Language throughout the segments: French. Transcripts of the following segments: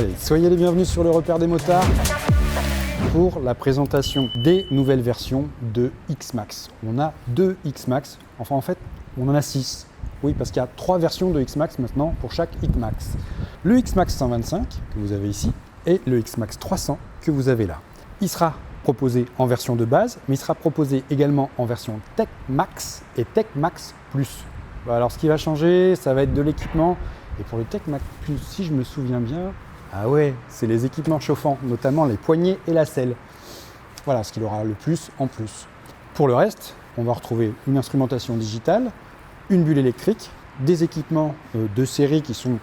Allez, soyez les bienvenus sur le repère des motards pour la présentation des nouvelles versions de X-Max. On a 2 X-Max, enfin en fait on en a 6. Oui, parce qu'il y a 3 versions de X-Max maintenant pour chaque X-Max. Le X-Max 125 que vous avez ici et le X-Max 300 que vous avez là. Il sera proposé en version de base, mais il sera proposé également en version Tech Max et Tech Max Plus. Alors ce qui va changer, ça va être de l'équipement. Et pour le Tech Max Plus, si je me souviens bien, ah ouais, c'est les équipements chauffants, notamment les poignées et la selle. Voilà ce qu'il aura le plus en plus. Pour le reste, on va retrouver une instrumentation digitale, une bulle électrique, des équipements de série qui sont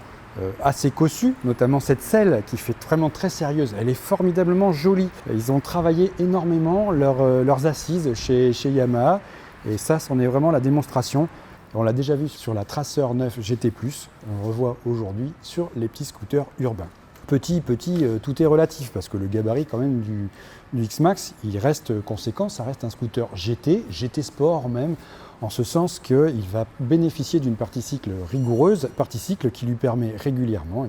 assez cossus, notamment cette selle qui fait vraiment très sérieuse. Elle est formidablement jolie. Ils ont travaillé énormément leurs assises chez Yamaha et ça, c'en est vraiment la démonstration. On l'a déjà vu sur la Tracer 9 GT+, on le revoit aujourd'hui sur les petits scooters urbains. Petit, tout est relatif parce que le gabarit quand même du X-Max, il reste conséquent, ça reste un scooter GT Sport même, en ce sens qu'il va bénéficier d'une partie cycle rigoureuse, partie cycle qui lui permet régulièrement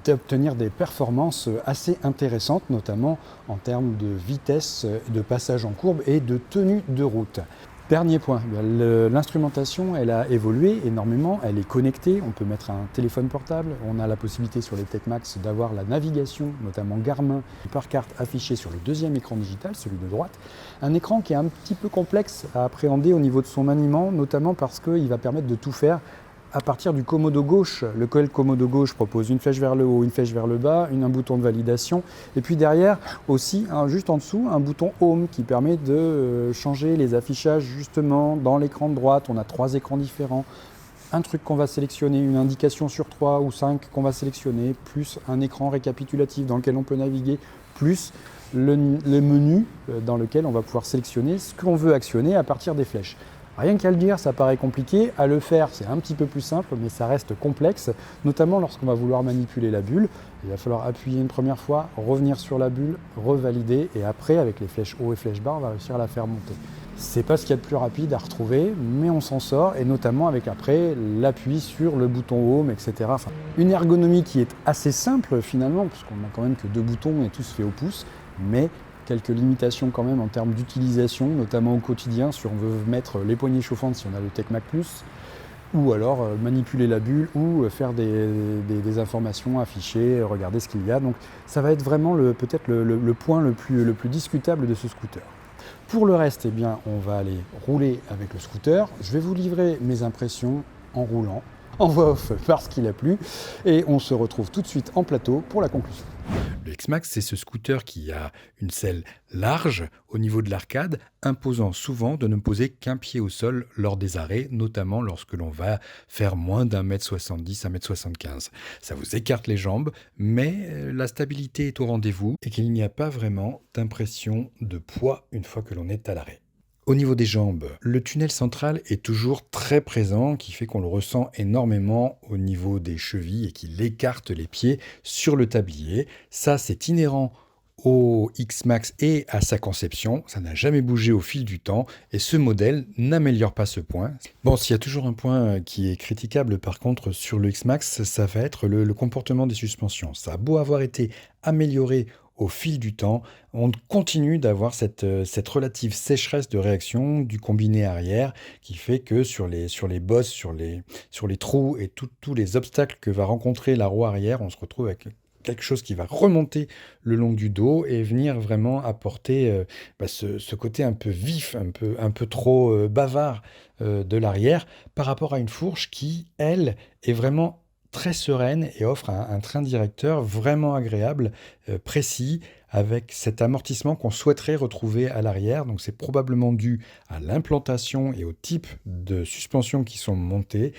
d'obtenir des performances assez intéressantes, notamment en termes de vitesse, de passage en courbe et de tenue de route. Dernier point, l'instrumentation elle a évolué énormément, elle est connectée, on peut mettre un téléphone portable, on a la possibilité sur les Tech Max d'avoir la navigation, notamment Garmin, par carte affichée sur le deuxième écran digital, celui de droite. Un écran qui est un petit peu complexe à appréhender au niveau de son maniement, notamment parce qu'il va permettre de tout faire à partir du commodo gauche. Le commodo gauche propose une flèche vers le haut, une flèche vers le bas, un bouton de validation et puis derrière aussi, juste en dessous, un bouton Home qui permet de changer les affichages justement dans l'écran de droite. On a 3 écrans différents, un truc qu'on va sélectionner, une indication sur 3 ou 5 qu'on va sélectionner, plus un écran récapitulatif dans lequel on peut naviguer, plus le menu dans lequel on va pouvoir sélectionner ce qu'on veut actionner à partir des flèches. Rien qu'à le dire, ça paraît compliqué. À le faire, c'est un petit peu plus simple, mais ça reste complexe, notamment lorsqu'on va vouloir manipuler la bulle. Il va falloir appuyer une première fois, revenir sur la bulle, revalider, et après, avec les flèches haut et flèches bas, on va réussir à la faire monter. C'est pas ce qu'il y a de plus rapide à retrouver, mais on s'en sort, et notamment avec après l'appui sur le bouton Home, etc. Enfin, une ergonomie qui est assez simple finalement, puisqu'on n'a quand même que 2 boutons et tout se fait au pouce, mais quelques limitations quand même en termes d'utilisation, notamment au quotidien, si on veut mettre les poignées chauffantes, si on a le Tech Max Plus, ou alors manipuler la bulle, ou faire des informations affichées, regarder ce qu'il y a. Donc ça va être vraiment peut-être le point le plus discutable de ce scooter. Pour le reste, eh bien, on va aller rouler avec le scooter. Je vais vous livrer mes impressions en roulant, en voix off parce qu'il a plu, et on se retrouve tout de suite en plateau pour la conclusion. Le X-Max, c'est ce scooter qui a une selle large au niveau de l'arcade, imposant souvent de ne poser qu'un pied au sol lors des arrêts, notamment lorsque l'on va faire moins d'1m70, 1m75. Ça vous écarte les jambes, mais la stabilité est au rendez-vous et qu'il n'y a pas vraiment d'impression de poids une fois que l'on est à l'arrêt. Au niveau des jambes, le tunnel central est toujours très présent, qui fait qu'on le ressent énormément au niveau des chevilles et qu'il écarte les pieds sur le tablier. Ça, c'est inhérent au X-Max et à sa conception. Ça n'a jamais bougé au fil du temps et ce modèle n'améliore pas ce point. Bon, s'il y a toujours un point qui est critiquable par contre sur le X-Max, ça va être le comportement des suspensions. Ça a beau avoir été amélioré au fil du temps, on continue d'avoir cette relative sécheresse de réaction du combiné arrière qui fait que sur les bosses, sur les trous et tous les obstacles que va rencontrer la roue arrière, on se retrouve avec quelque chose qui va remonter le long du dos et venir vraiment apporter ce côté un peu vif, un peu trop bavard de l'arrière par rapport à une fourche qui, elle, est vraiment très sereine et offre un train directeur vraiment agréable, précis, avec cet amortissement qu'on souhaiterait retrouver à l'arrière. Donc c'est probablement dû à l'implantation et au type de suspension qui sont montées.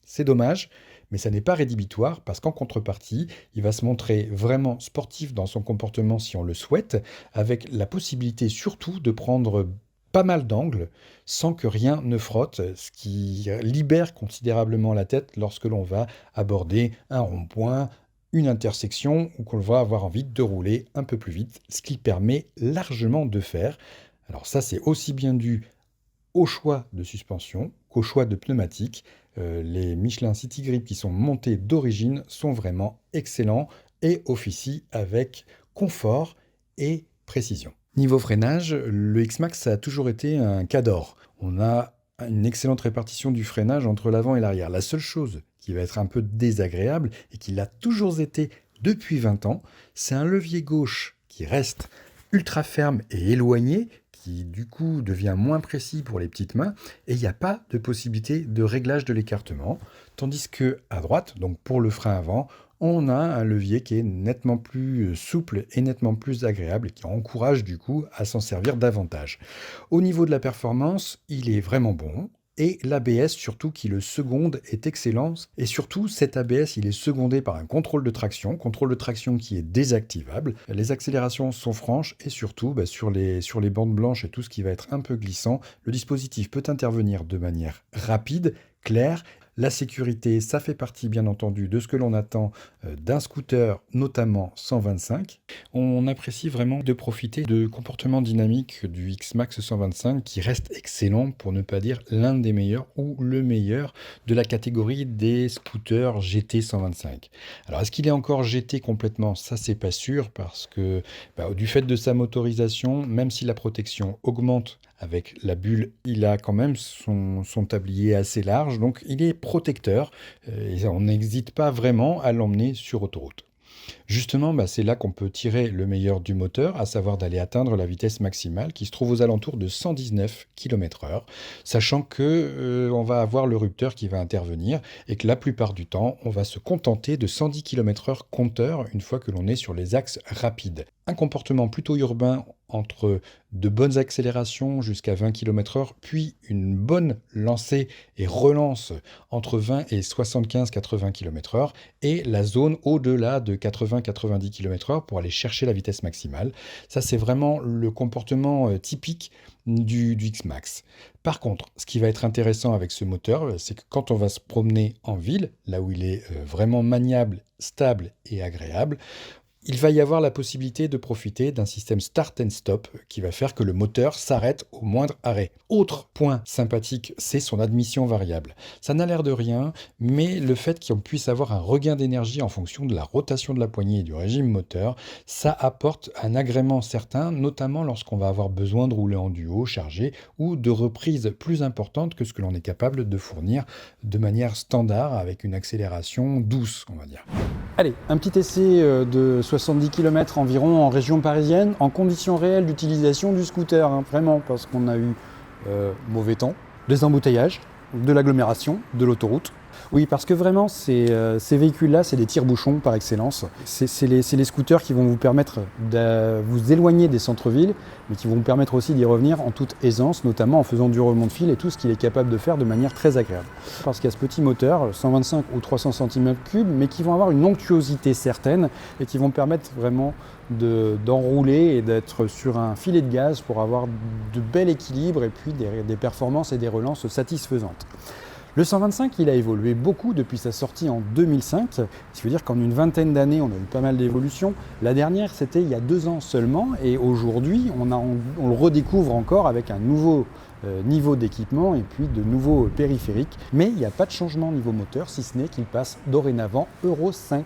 C'est dommage, mais ça n'est pas rédhibitoire parce qu'en contrepartie, il va se montrer vraiment sportif dans son comportement si on le souhaite, avec la possibilité surtout de prendre pas mal d'angles sans que rien ne frotte, ce qui libère considérablement la tête lorsque l'on va aborder un rond-point, une intersection ou qu'on va avoir envie de rouler un peu plus vite, ce qu'il permet largement de faire. Alors ça, c'est aussi bien dû au choix de suspension qu'au choix de pneumatique. Les Michelin City Grip qui sont montés d'origine sont vraiment excellents et officie avec confort et précision. Niveau freinage, le X-Max a toujours été un cas d'or. On a une excellente répartition du freinage entre l'avant et l'arrière. La seule chose qui va être un peu désagréable et qui l'a toujours été depuis 20 ans, c'est un levier gauche qui reste ultra ferme et éloigné, qui du coup devient moins précis pour les petites mains, et il n'y a pas de possibilité de réglage de l'écartement, tandis que à droite, donc pour le frein avant, on a un levier qui est nettement plus souple et nettement plus agréable et qui encourage du coup à s'en servir davantage. Au niveau de la performance, il est vraiment bon. Et l'ABS surtout qui le seconde est excellent. Et surtout, cet ABS, il est secondé par un contrôle de traction qui est désactivable. Les accélérations sont franches et surtout, sur les bandes blanches et tout ce qui va être un peu glissant, le dispositif peut intervenir de manière rapide, claire. La sécurité, ça fait partie bien entendu de ce que l'on attend d'un scooter, notamment 125. On apprécie vraiment de profiter de comportement dynamique du X-Max 125 qui reste excellent, pour ne pas dire l'un des meilleurs ou le meilleur de la catégorie des scooters GT 125. Alors est-ce qu'il est encore GT complètement? Ça c'est pas sûr parce que du fait de sa motorisation, même si la protection augmente avec la bulle, il a quand même son tablier assez large, donc il est protecteur et on n'hésite pas vraiment à l'emmener sur autoroute. Justement, c'est là qu'on peut tirer le meilleur du moteur, à savoir d'aller atteindre la vitesse maximale qui se trouve aux alentours de 119 km/h, sachant que on va avoir le rupteur qui va intervenir et que la plupart du temps, on va se contenter de 110 km/h compteur une fois que l'on est sur les axes rapides. Un comportement plutôt urbain entre de bonnes accélérations jusqu'à 20 km/h, puis une bonne lancée et relance entre 20 et 75-80 km/h, et la zone au-delà de 80-90 km/h pour aller chercher la vitesse maximale. Ça, c'est vraiment le comportement typique du X-Max. Par contre, ce qui va être intéressant avec ce moteur, c'est que quand on va se promener en ville, là où il est vraiment maniable, stable et agréable, il va y avoir la possibilité de profiter d'un système start and stop qui va faire que le moteur s'arrête au moindre arrêt. Autre point sympathique, c'est son admission variable. Ça n'a l'air de rien, mais le fait qu'on puisse avoir un regain d'énergie en fonction de la rotation de la poignée et du régime moteur, ça apporte un agrément certain, notamment lorsqu'on va avoir besoin de rouler en duo, chargé, ou de reprises plus importantes que ce que l'on est capable de fournir de manière standard avec une accélération douce, on va dire. Allez, un petit essai de 70 km environ en région parisienne, en conditions réelles d'utilisation du scooter, vraiment, parce qu'on a eu mauvais temps, des embouteillages, de l'agglomération, de l'autoroute. Oui, parce que vraiment, ces véhicules-là, c'est des tire-bouchons par excellence. C'est les scooters qui vont vous permettre de vous éloigner des centres-villes, mais qui vont vous permettre aussi d'y revenir en toute aisance, notamment en faisant du remont de fil et tout ce qu'il est capable de faire de manière très agréable. Parce qu'il y a ce petit moteur, 125 ou 300 cm3, mais qui vont avoir une onctuosité certaine et qui vont permettre vraiment d'enrouler et d'être sur un filet de gaz pour avoir de bel équilibre et puis des performances et des relances satisfaisantes. Le 125, il a évolué beaucoup depuis sa sortie en 2005. Ce qui veut dire qu'en une vingtaine d'années, on a eu pas mal d'évolutions. La dernière, c'était il y a 2 ans seulement. Et aujourd'hui, on le redécouvre encore avec un nouveau niveau d'équipement et puis de nouveaux périphériques. Mais il n'y a pas de changement niveau moteur, si ce n'est qu'il passe dorénavant Euro 5+.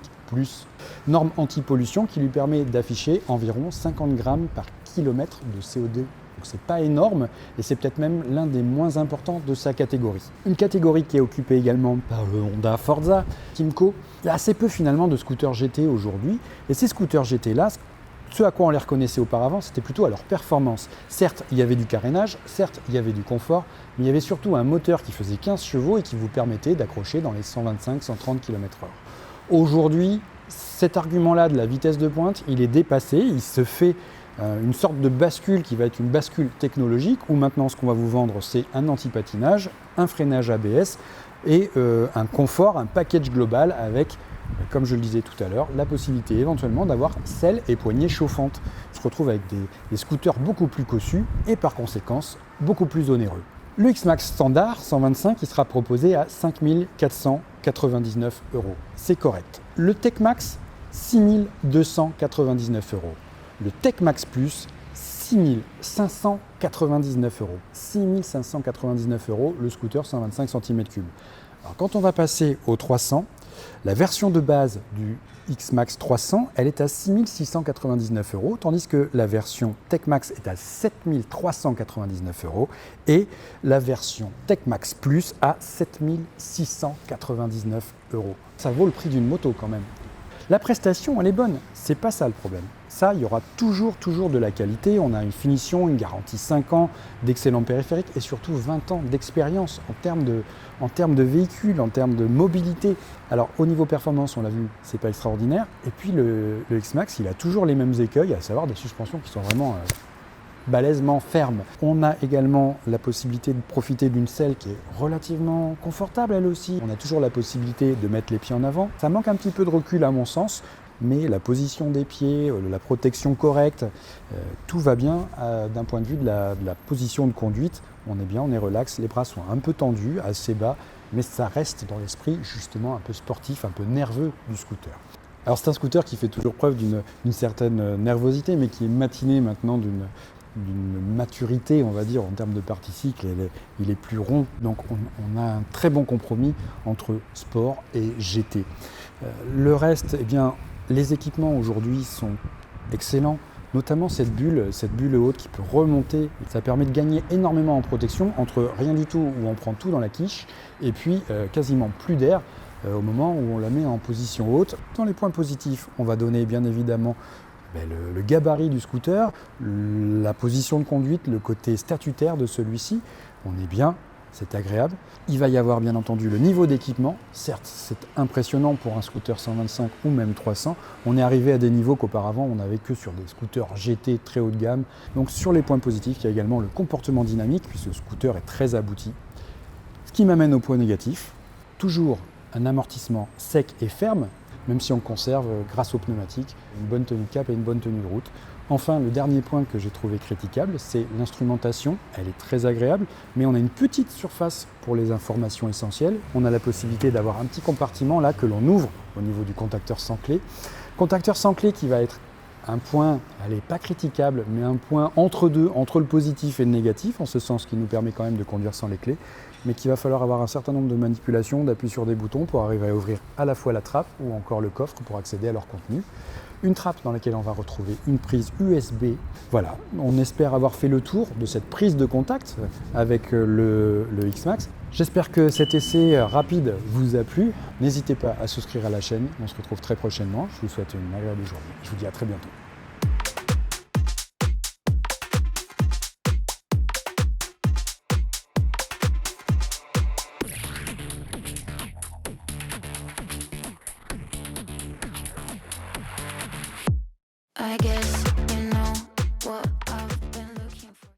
Norme anti-pollution qui lui permet d'afficher environ 50 grammes par kilomètre de CO2. Donc c'est pas énorme et c'est peut-être même l'un des moins importants de sa catégorie. Une catégorie qui est occupée également par le Honda Forza, Kymco. Il y a assez peu finalement de scooters GT aujourd'hui et ces scooters GT là, ce à quoi on les reconnaissait auparavant, c'était plutôt à leur performance. Certes, il y avait du carénage, certes, il y avait du confort, mais il y avait surtout un moteur qui faisait 15 chevaux et qui vous permettait d'accrocher dans les 125-130 km/h. Aujourd'hui, cet argument-là de la vitesse de pointe, il est dépassé, il se fait une sorte de bascule qui va être une bascule technologique où maintenant ce qu'on va vous vendre c'est un anti-patinage, un freinage ABS et un confort, un package global avec, comme je le disais tout à l'heure, la possibilité éventuellement d'avoir selle et poignées chauffantes. On se retrouve avec des scooters beaucoup plus cossus et par conséquence beaucoup plus onéreux. Le X-Max standard 125 il sera proposé à 5 499 €. C'est correct. Le Tech-Max 6 299 €. Le Tech-Max Plus, 6 599 €. 6 599 €, le scooter 125 cm3. Alors quand on va passer au 300, La version de base du X-Max 300, elle est à 6 699 €, tandis que la version TechMax est à 7 399 € et la version TechMax Plus à 7 699 €. Ça vaut le prix d'une moto quand même. La prestation, elle est bonne, c'est pas ça le problème. Ça, il y aura toujours de la qualité. On a une finition, une garantie 5 ans, d'excellents périphériques et surtout 20 ans d'expérience en termes de véhicule, en termes de mobilité. Alors au niveau performance, on l'a vu, c'est pas extraordinaire. Et puis le X-Max, il a toujours les mêmes écueils, à savoir des suspensions qui sont vraiment balèzement ferme. On a également la possibilité de profiter d'une selle qui est relativement confortable elle aussi. On a toujours la possibilité de mettre les pieds en avant. Ça manque un petit peu de recul à mon sens, mais la position des pieds, la protection correcte, tout va bien d'un point de vue de la position de conduite. On est bien, on est relax, les bras sont un peu tendus, assez bas, mais ça reste dans l'esprit justement un peu sportif, un peu nerveux du scooter. Alors c'est un scooter qui fait toujours preuve d'une certaine nervosité, mais qui est matiné maintenant d'une maturité, on va dire, en termes de partie cycle, il est plus rond. Donc on a un très bon compromis entre sport et GT. Le reste, eh bien, les équipements aujourd'hui sont excellents, notamment cette bulle haute qui peut remonter. Ça permet de gagner énormément en protection entre rien du tout où on prend tout dans la quiche et puis quasiment plus d'air au moment où on la met en position haute. Dans les points positifs, on va donner bien évidemment le gabarit du scooter, la position de conduite, le côté statutaire de celui-ci. On est bien, c'est agréable. Il va y avoir bien entendu le niveau d'équipement. Certes, c'est impressionnant pour un scooter 125 ou même 300. On est arrivé à des niveaux qu'auparavant on n'avait que sur des scooters GT très haut de gamme. Donc sur les points positifs, il y a également le comportement dynamique puisque le scooter est très abouti. Ce qui m'amène au point négatif, toujours un amortissement sec et ferme, même si on conserve, grâce aux pneumatiques, une bonne tenue de cap et une bonne tenue de route. Enfin, le dernier point que j'ai trouvé critiquable, c'est l'instrumentation. Elle est très agréable, mais on a une petite surface pour les informations essentielles. On a la possibilité d'avoir un petit compartiment là que l'on ouvre au niveau du contacteur sans clé. Contacteur sans clé qui va être un point, allez, pas critiquable, mais un point entre deux, entre le positif et le négatif, en ce sens qui nous permet quand même de conduire sans les clés, mais qu'il va falloir avoir un certain nombre de manipulations, d'appui sur des boutons pour arriver à ouvrir à la fois la trappe ou encore le coffre pour accéder à leur contenu. Une trappe dans laquelle on va retrouver une prise USB. Voilà, on espère avoir fait le tour de cette prise de contact avec le X-Max. J'espère que cet essai rapide vous a plu. N'hésitez pas à souscrire à la chaîne. On se retrouve très prochainement. Je vous souhaite une agréable journée. Je vous dis à très bientôt. I guess